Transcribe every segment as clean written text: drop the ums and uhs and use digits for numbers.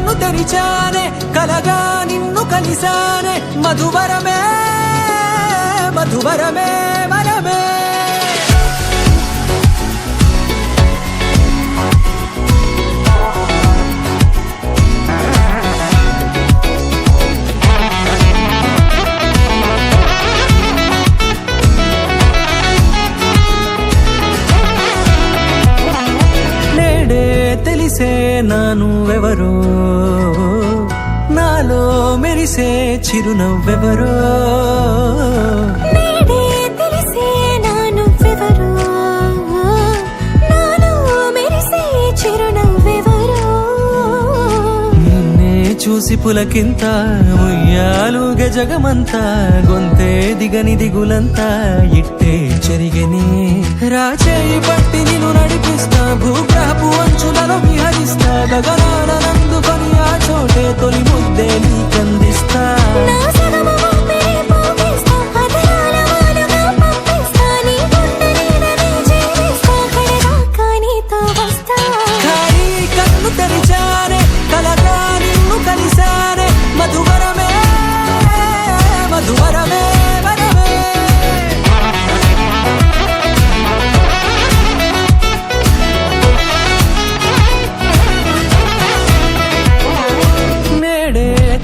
కన్ను తెరిచానే కలగా నిన్ను కలిసానే మధువరమే మధువరమే వరమే తెలిసే నానువెవరో నాలో మెరిసే చిరునవ్వెవరో నేడే తెలిసే నానువెవరో నాలో మెరిసే చిరునవ్వెవరో నిన్నే చూసి పులకింత ఉయ్యాలుగే జగమంతా గొంతే దిగని దిగులంతా ఇట్టే చెరిగని రాచేయి పట్టి నిన్ను నడిపిస్తా భూగ్రహపు అంచులలో విహరిస్తా గగనాన నందుకొని ఆ చోటే తొలి ముద్దే నీకందిస్తా నా సగము ఊపిరి పోగిస్తా అదరాల వానగా పంపిస్తా నీ గుండె నీడనే జీవిస్తా కడదాకా నీతో వస్తా ఖాళీ కన్ను తెరిచానే కలగా నిన్ను కలిసానే మధువరమే మధువరమే వరమే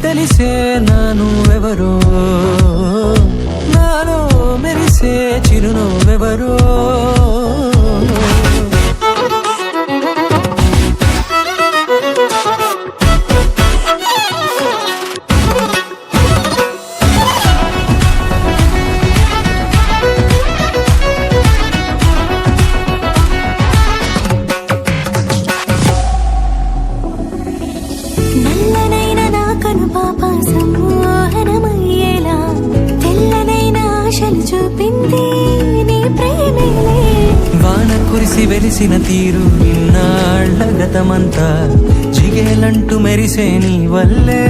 తెలిసే నానువెవరో నాలో మెరిసే చిరునవ్వెవరో కను పాప సమ్మోహనమయ్యేలా తెల్లనైన ఆశలు చూపింది నీ ప్రేమేలే వాన కురిసి వెలిసిన తీరు ఇన్నాళ్ల గతమంతా జిగేలంటూ మెరిసే నీ వల్లే